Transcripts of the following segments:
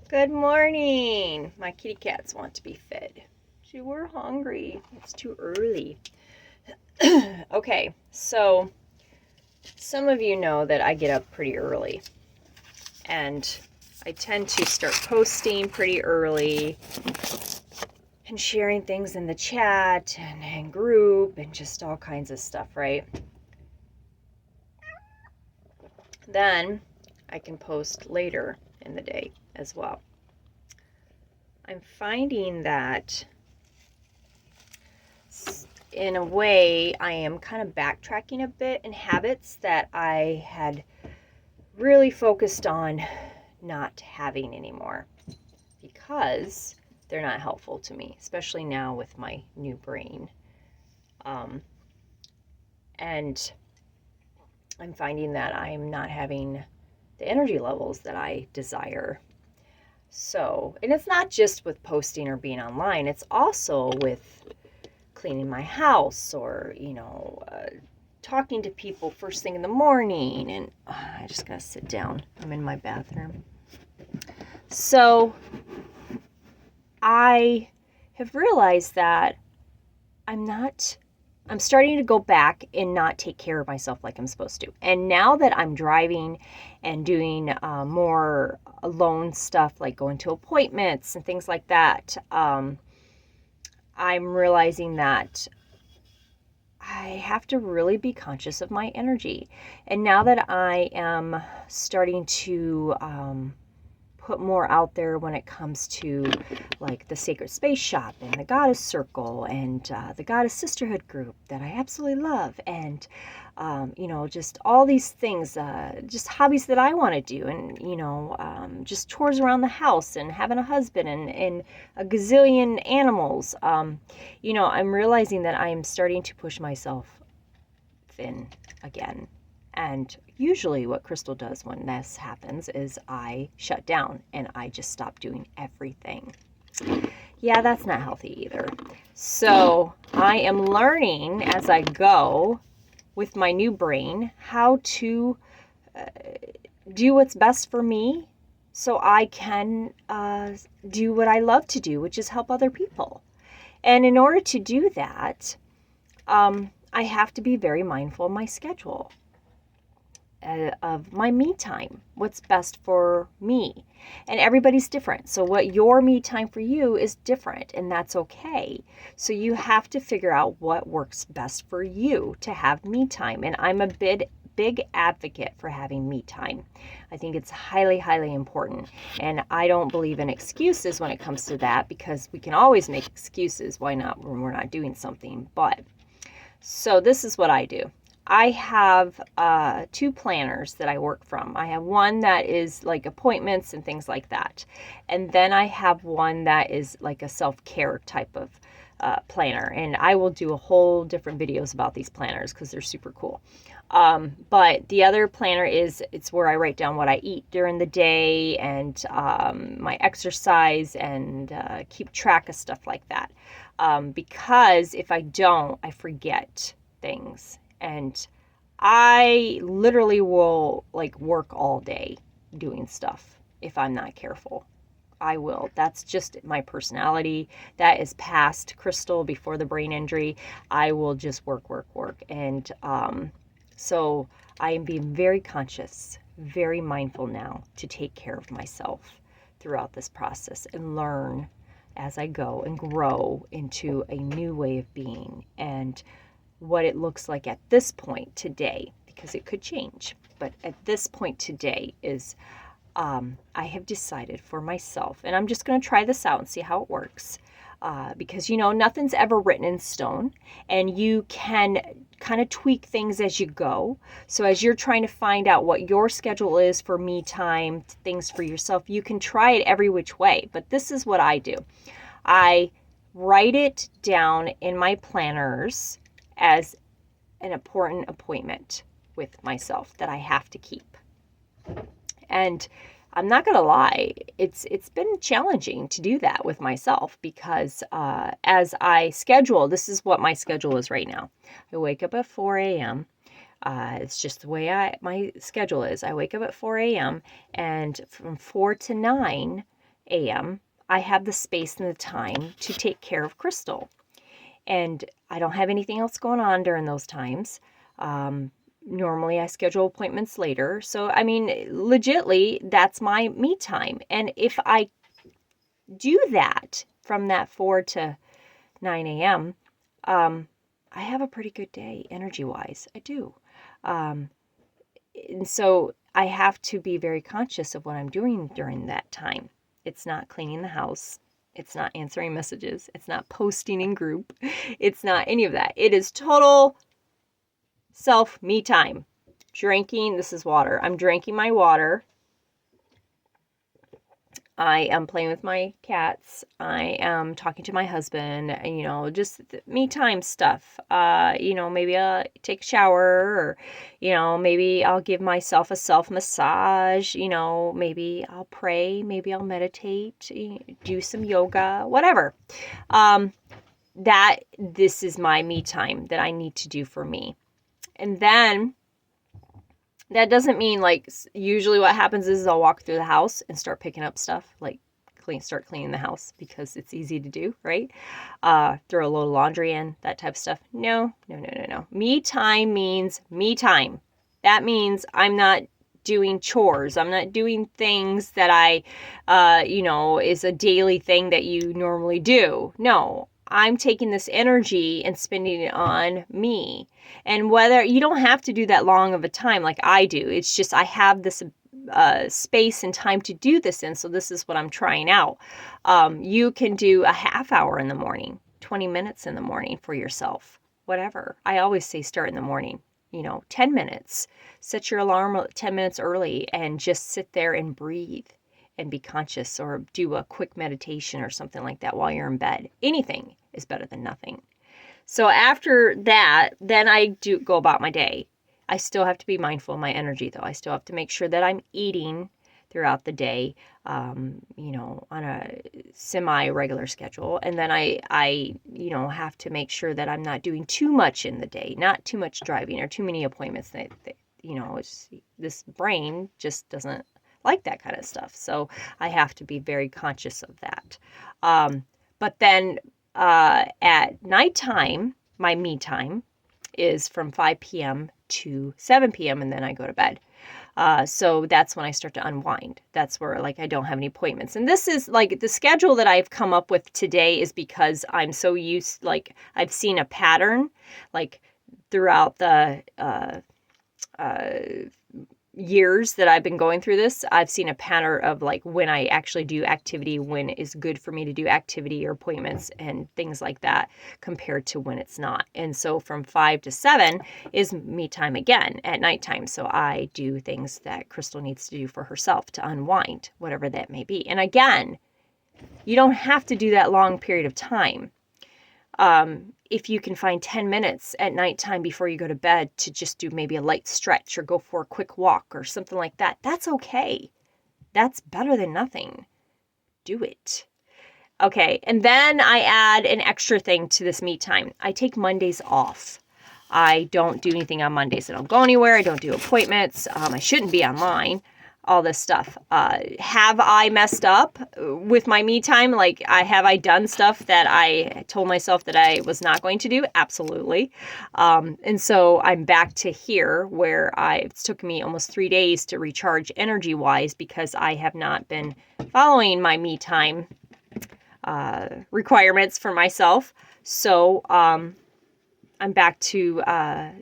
Good morning. My kitty cats want to be fed. She were hungry. It's too early. Okay, so some of you know that I get up pretty early. And I tend to start posting pretty early and sharing things in the chat and group and just all kinds of stuff, right? Then I can post later in the day as well. I'm finding that in a way I am kind of backtracking a bit in habits that I had really focused on not having anymore because they're not helpful to me, especially now with my new brain. And I'm finding that I'm not having the energy levels that I desire. So, and it's not just with posting or being online, it's also with cleaning my house or, talking to people first thing in the morning. And I just gotta sit down. I'm in my bathroom. So I have realized that I'm starting to go back and not take care of myself like I'm supposed to. And now that I'm driving and doing more alone stuff, like going to appointments and things like that, I'm realizing that I have to really be conscious of my energy. And now that I am starting to put more out there when it comes to like the Sacred Space Shop and the Goddess Circle and the Goddess Sisterhood group that I absolutely love, and just all these things, just hobbies that I want to do, and just chores around the house and having a husband and a gazillion animals. I'm realizing that I am starting to push myself thin again. And usually what Crystal does when this happens is I shut down and I just stop doing everything. Yeah, that's not healthy either. So I am learning as I go with my new brain how to do what's best for me so I can do what I love to do, which is help other people. And in order to do that, I have to be very mindful of my schedule. Of my me time, what's best for me. And everybody's different. So what your me time for you is different, and that's okay. So you have to figure out what works best for you to have me time. And I'm a big advocate for having me time. I think it's highly, highly important. And I don't believe in excuses when it comes to that, because we can always make excuses. Why not when we're not doing something? But so this is what I do. I have 2 planners that I work from. I have one that is like appointments and things like that. And then I have one that is like a self-care type of planner. And I will do a whole different videos about these planners because they're super cool. But the other planner it's where I write down what I eat during the day and my exercise and keep track of stuff like that. Because if I don't, I forget things. And I literally will like work all day doing stuff if I'm not careful. I will. That's just my personality. That is past Crystal before the brain injury. I will just work. And so I am being very conscious, very mindful now to take care of myself throughout this process and learn as I go and grow into a new way of being and what it looks like at this point today, because it could change. But at this point today is I have decided for myself, and I'm just going to try this out and see how it works, because nothing's ever written in stone, and you can kind of tweak things as you go. So as you're trying to find out what your schedule is for me time, things for yourself, you can try it every which way. But this is what I do. I write it down in my planners as an important appointment with myself that I have to keep. And I'm not going to lie, it's been challenging to do that with myself because as I schedule, this is what my schedule is right now. I wake up at 4 a.m. It's just the way my schedule is. I wake up at 4 a.m. and from 4 to 9 a.m., I have the space and the time to take care of Crystal. And I don't have anything else going on during those times. Normally I schedule appointments later. So, I mean, legitly, that's my me time. And if I do that from that 4 to 9 a.m., I have a pretty good day energy-wise. I do. And so I have to be very conscious of what I'm doing during that time. It's not cleaning the house. It's not answering messages. It's not posting in group. It's not any of that. It is total me time. Drinking, this is water. I'm drinking my water. I am playing with my cats. I am talking to my husband, just me time stuff. Maybe I'll take a shower, or, maybe I'll give myself a self massage, maybe I'll pray, maybe I'll meditate, do some yoga, whatever. This is my me time that I need to do for me. And then that doesn't mean, usually what happens is I'll walk through the house and start picking up stuff, start cleaning the house because it's easy to do, right? Throw a little laundry in, that type of stuff. No. Me time means me time. That means I'm not doing chores. I'm not doing things that is a daily thing that you normally do. No, I'm taking this energy and spending it on me. And whether you don't have to do that long of a time like I do, it's just I have this space and time to do this in. So this is what I'm trying out. You can do a half hour in the morning, 20 minutes in the morning for yourself, whatever. I always say start in the morning, 10 minutes. Set your alarm 10 minutes early and just sit there and breathe and be conscious, or do a quick meditation or something like that while you're in bed. Anything is better than nothing. So after that, then I do go about my day. I still have to be mindful of my energy, though. I still have to make sure that I'm eating throughout the day, on a semi-regular schedule. And then I have to make sure that I'm not doing too much in the day, not too much driving or too many appointments that this brain just doesn't like that kind of stuff. So I have to be very conscious of that. But then at nighttime, my me time is from 5 p.m. to 7 p.m. and then I go to bed. So that's when I start to unwind. That's where I don't have any appointments. And this is the schedule that I've come up with today is because I'm so used, I've seen a pattern throughout the years that I've been going through this. I've seen a pattern of when I actually do activity, when it's good for me to do activity or appointments and things like that compared to when it's not. And so from 5 to 7 is me time again at nighttime. So I do things that Crystal needs to do for herself to unwind, whatever that may be. And again, you don't have to do that long period of time. If you can find 10 minutes at nighttime before you go to bed to just do maybe a light stretch or go for a quick walk or something like that, that's okay. That's better than nothing. Do it. Okay, and then I add an extra thing to this me time. I take Mondays off. I don't do anything on Mondays. I don't go anywhere. I don't do appointments. I shouldn't be online. All this stuff. Have I messed up with my me time? Have I done stuff that I told myself that I was not going to do? Absolutely. And so I'm back to here where it's took me almost 3 days to recharge energy-wise because I have not been following my me time requirements for myself. So I'm back to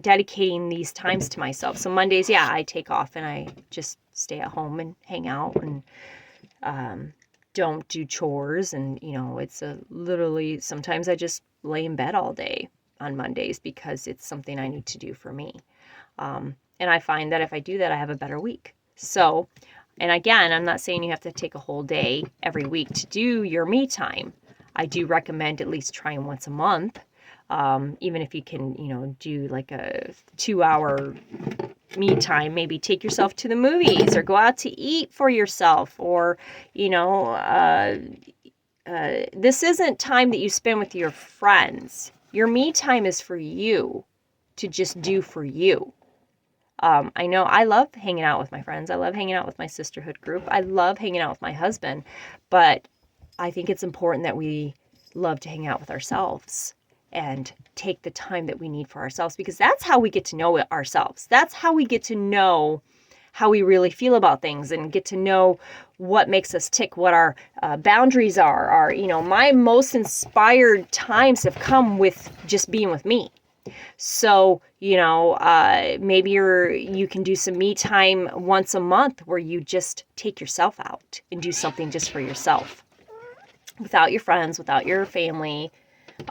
dedicating these times to myself. So Mondays, I take off and I just stay at home and hang out and don't do chores. And, it's literally sometimes I just lay in bed all day on Mondays because it's something I need to do for me. And I find that if I do that, I have a better week. So, and again, I'm not saying you have to take a whole day every week to do your me time. I do recommend at least trying once a month. Even if you can, do a 2-hour me time, maybe take yourself to the movies or go out to eat for yourself, or, this isn't time that you spend with your friends. Your me time is for you to just do for you. I know I love hanging out with my friends. I love hanging out with my sisterhood group. I love hanging out with my husband. But I think it's important that we love to hang out with ourselves and take the time that we need for ourselves, because that's how we get to know ourselves. That's how we get to know how we really feel about things and get to know what makes us tick, what our boundaries are. My most inspired times have come with just being with me. So, maybe you can do some me time once a month where you just take yourself out and do something just for yourself, without your friends, without your family,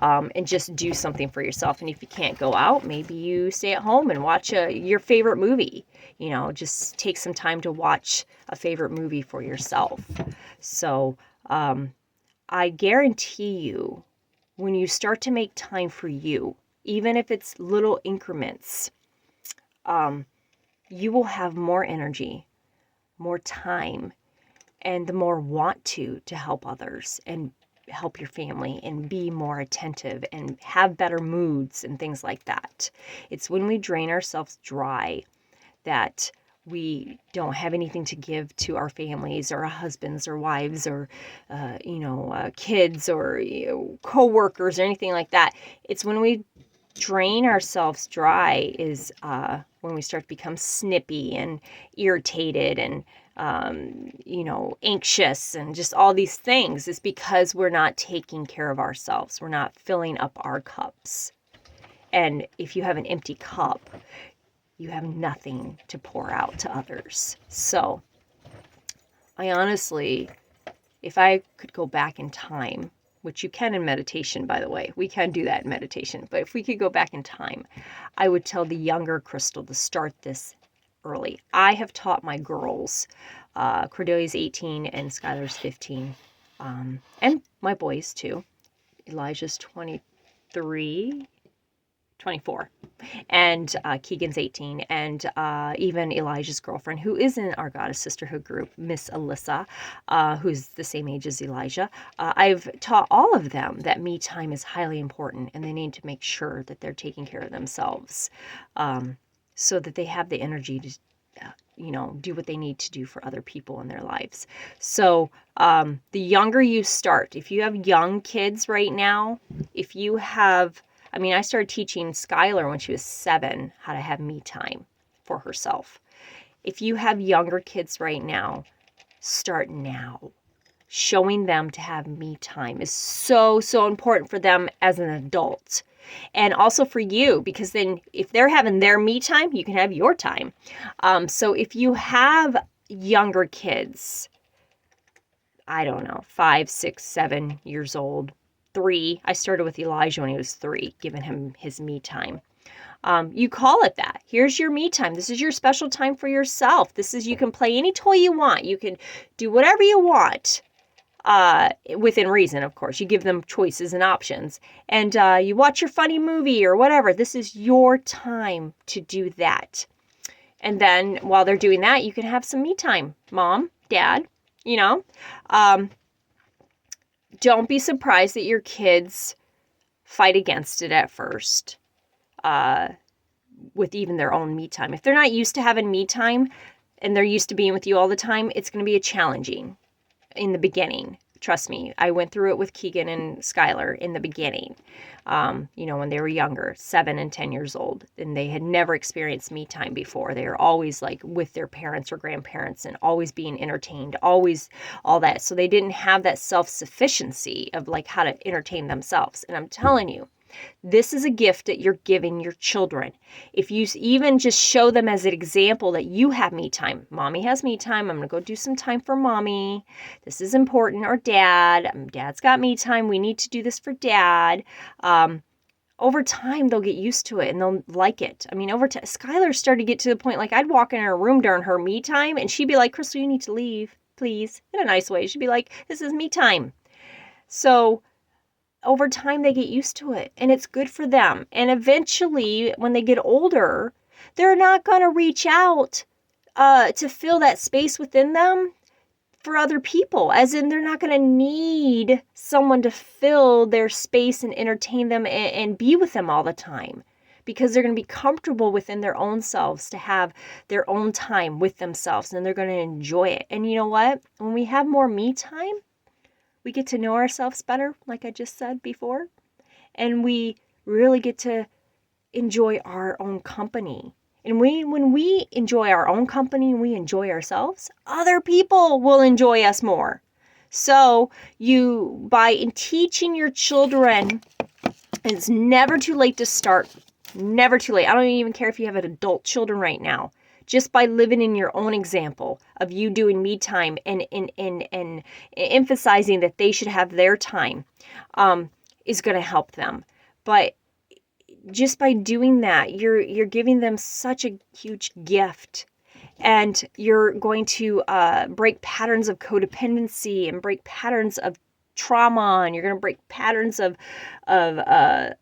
and just do something for yourself. And if you can't go out, maybe you stay at home and watch your favorite movie. Just take some time to watch a favorite movie for yourself. So I guarantee you, when you start to make time for you, even if it's little increments, you will have more energy, more time, and the more want to help others and help your family and be more attentive and have better moods and things like that. It's when we drain ourselves dry that we don't have anything to give to our families or our husbands or wives or, kids or co-workers or anything like that. It's when we drain ourselves dry is when we start to become snippy and irritated and anxious and just all these things. Is because we're not taking care of ourselves. We're not filling up our cups. And if you have an empty cup, you have nothing to pour out to others. So I honestly, if I could go back in time, which you can in meditation, by the way, we can do that in meditation, but if we could go back in time, I would tell the younger Crystal to start this early. I have taught my girls, Cordelia's 18 and Skylar's 15, and my boys too. Elijah's 24, and Keegan's 18, and even Elijah's girlfriend, who is in our Goddess Sisterhood group, Miss Alyssa, who's the same age as Elijah. I've taught all of them that me time is highly important, and they need to make sure that they're taking care of themselves, so that they have the energy to do what they need to do for other people in their lives. So the younger you start, if you have young kids right now, I started teaching Skylar when she was 7 how to have me time for herself. If you have younger kids right now, start now. Showing them to have me time is so, so important for them as an adult. And also for you, because then if they're having their me time, you can have your time. So if you have younger kids, I don't know, 5, 6, 7 years old, 3. I started with Elijah when he was 3, giving him his me time. You call it that. Here's your me time. This is your special time for yourself. You can play any toy you want. You can do whatever you want. Within reason, of course. You give them choices and options. And you watch your funny movie or whatever. This is your time to do that. And then while they're doing that, you can have some me time. Mom, Dad, don't be surprised that your kids fight against it at first with even their own me time. If they're not used to having me time and they're used to being with you all the time, it's going to be challenging in the beginning. Trust me, I went through it with Keegan and Skylar in the beginning, when they were younger, 7 and 10 years old, and they had never experienced me time before. They were always like with their parents or grandparents and always being entertained, always all that. So they didn't have that self-sufficiency of like how to entertain themselves. And I'm telling you, this is a gift that you're giving your children. If you even just show them as an example that you have me time. Mommy has me time. I'm going to go do some time for mommy. This is important. Or dad's got me time. We need to do this for dad. Over time, they'll get used to it and they'll like it. Over time, Skylar started to get to the point, like I'd walk in her room during her me time and she'd be like, Crystal, you need to leave, please. In a nice way. She'd be like, this is me time. So over time, they get used to it and it's good for them. And eventually, when they get older, they're not going to reach out to fill that space within them for other people. As in, they're not going to need someone to fill their space and entertain them and be with them all the time. because they're going to be comfortable within their own selves to have their own time with themselves, and they're going to enjoy it. And you know what? When we have more me time, we get to know ourselves better, like I just said before, and we really get to enjoy our own company. And when we enjoy our own company and we enjoy ourselves, other people will enjoy us more. So by teaching your children, it's never too late to start. Never too late. I don't even care if you have adult children right now. Just by living in your own example of you doing me time and emphasizing that they should have their time is going to help them. But just by doing that, you're giving them such a huge gift, and you're going to break patterns of codependency and break patterns of trauma, and you're going to break patterns of not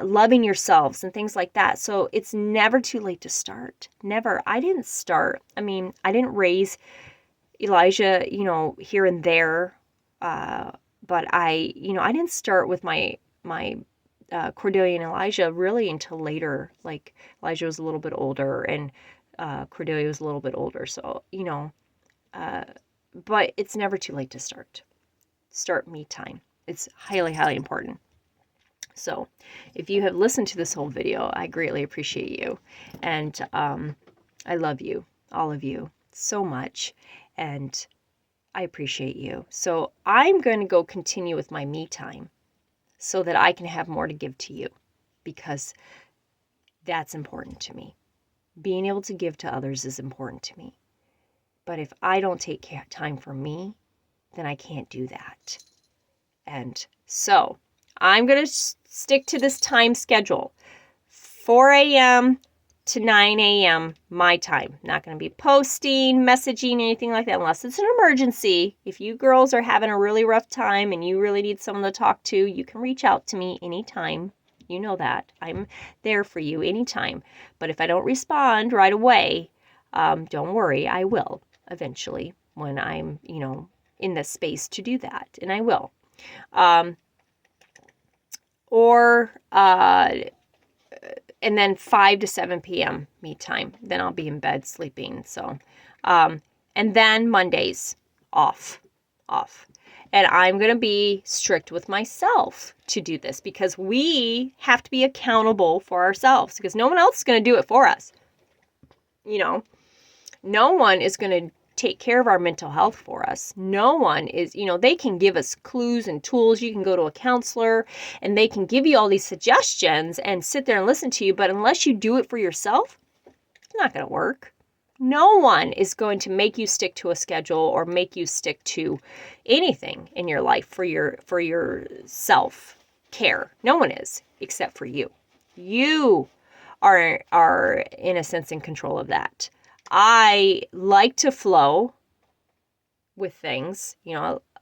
loving yourselves and things like that. So it's never too late to start. Never. I didn't start. I mean, I didn't raise Elijah, here and there, but I didn't start with my Cordelia and Elijah really until later. Like Elijah was a little bit older and Cordelia was a little bit older. So, but it's never too late to start. Start me time. It's highly, highly important. So if you have listened to this whole video, I greatly appreciate you. And I love you, all of you, so much. And I appreciate you. So I'm going to go continue with my me time, so that I can have more to give to you, because that's important to me. Being able to give to others is important to me. But if I don't take time for me, then I can't do that. And so I'm going to stick to this time schedule, 4 a.m. to 9 a.m. my time. Not going to be posting, messaging, anything like that, unless it's an emergency. If you girls are having a really rough time and you really need someone to talk to, you can reach out to me anytime. You know that. I'm there for you anytime. But if I don't respond right away, don't worry, I will eventually when I'm, in the space to do that. And I will. And then 5 to 7 p.m. me time. Then I'll be in bed sleeping. So, and then Mondays off. And I'm going to be strict with myself to do this, because we have to be accountable for ourselves, because no one else is going to do it for us. No one is going to take care of our mental health for us. No one is, they can give us clues and tools. You can go to a counselor and they can give you all these suggestions and sit there and listen to you. But unless you do it for yourself, it's not going to work. No one is going to make you stick to a schedule or make you stick to anything in your life for your self-care. No one is, except for you. You are in a sense in control of that. I like to flow with things.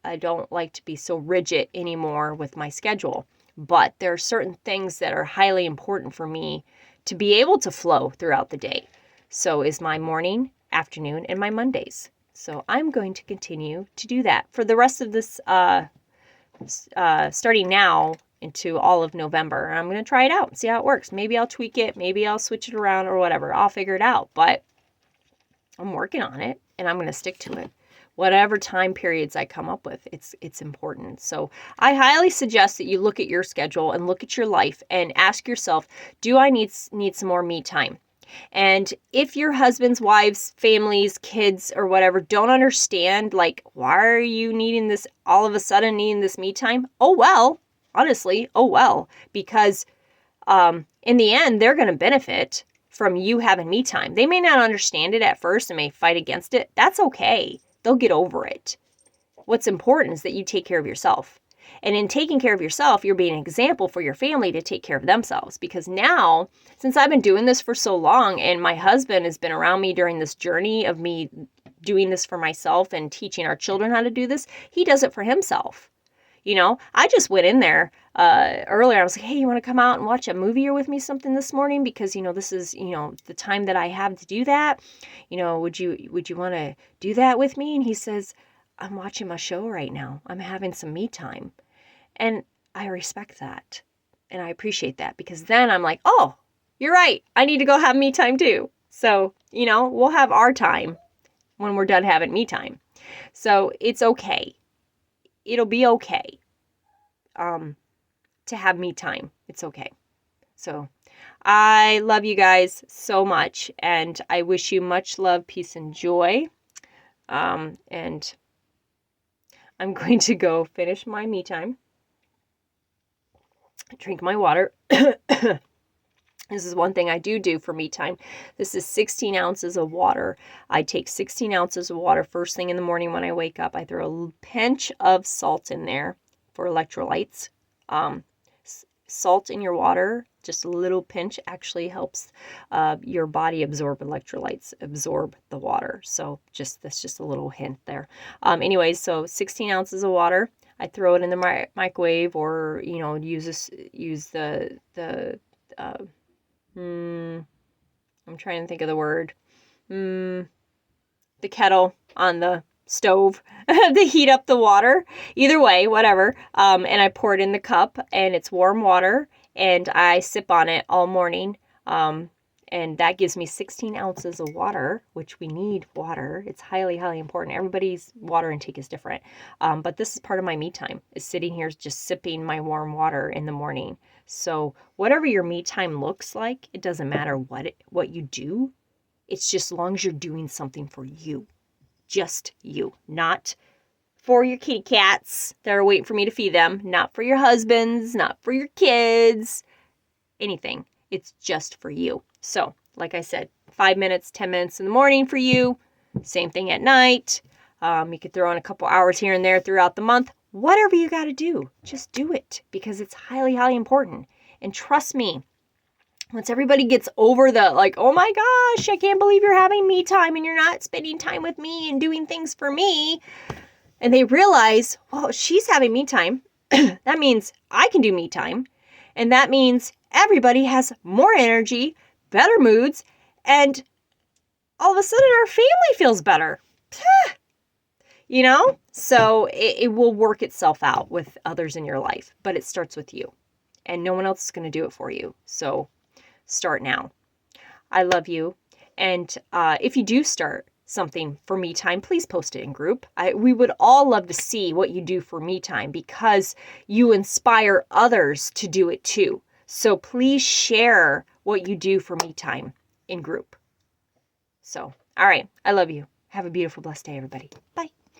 I don't like to be so rigid anymore with my schedule. But there are certain things that are highly important for me to be able to flow throughout the day. So is my morning, afternoon, and my Mondays. So I'm going to continue to do that for the rest of this, starting now into all of November. And I'm going to try it out and see how it works. Maybe I'll tweak it. Maybe I'll switch it around or whatever. I'll figure it out. But I'm working on it and I'm going to stick to it. Whatever time periods I come up with, it's important. So I highly suggest that you look at your schedule and look at your life and ask yourself, do I need some more me time? And if your husbands, wives, families, kids, or whatever don't understand, like, why are you needing this, all of a sudden needing this me time? Oh, well, honestly, because in the end, they're going to benefit from you having me time. They may not understand it at first and may fight against it. That's okay. They'll get over it. What's important is that you take care of yourself. And in taking care of yourself, you're being an example for your family to take care of themselves. Because now, since I've been doing this for so long, and my husband has been around me during this journey of me doing this for myself and teaching our children how to do this, he does it for himself. I just went in there earlier. I was like, hey, you want to come out and watch a movie or with me something this morning? Because, this is, the time that I have to do that. Would you want to do that with me? And he says, I'm watching my show right now. I'm having some me time. And I respect that. And I appreciate that, because then I'm like, oh, you're right. I need to go have me time too. So, we'll have our time when we're done having me time. So it's okay. It'll be okay to have me time. It's okay. So I love you guys so much, and I wish you much love, peace, and joy. And I'm going to go finish my me time, drink my water. This is one thing I do for me time. This is 16 ounces of water. I take 16 ounces of water first thing in the morning when I wake up. I throw a pinch of salt in there for electrolytes. Salt in your water, just a little pinch, actually helps your body absorb electrolytes, absorb the water. So that's just a little hint there. Anyways, so 16 ounces of water. I throw it in the microwave, or use the I'm trying to think of the word. The kettle on the stove to heat up the water. Either way, whatever. And I pour it in the cup, and it's warm water, and I sip on it all morning. And that gives me 16 ounces of water, which we need water. It's highly, highly important. Everybody's water intake is different. But this is part of my me time, is sitting here just sipping my warm water in the morning. So whatever your me time looks like, it doesn't matter what you do. It's just as long as you're doing something for you. Just you. Not for your kitty cats that are waiting for me to feed them. Not for your husbands. Not for your kids. Anything. It's just for you. So, like I said, 5 minutes, 10 minutes in the morning for you. Same thing at night. You could throw in a couple hours here and there throughout the month. Whatever you got to do, just do it, because it's highly, highly important. And trust me, once everybody gets over the oh my gosh, I can't believe you're having me time and you're not spending time with me and doing things for me, and they realize, well, she's having me time. That means I can do me time. And that means everybody has more energy, better moods, and all of a sudden our family feels better. So it will work itself out with others in your life, but it starts with you, and no one else is going to do it for you. So start now. I love you. And if you do start something for me time, please post it in group. We would all love to see what you do for me time, because you inspire others to do it too. So please share what you do for me time in group. So, all right. I love you. Have a beautiful, blessed day, everybody. Bye.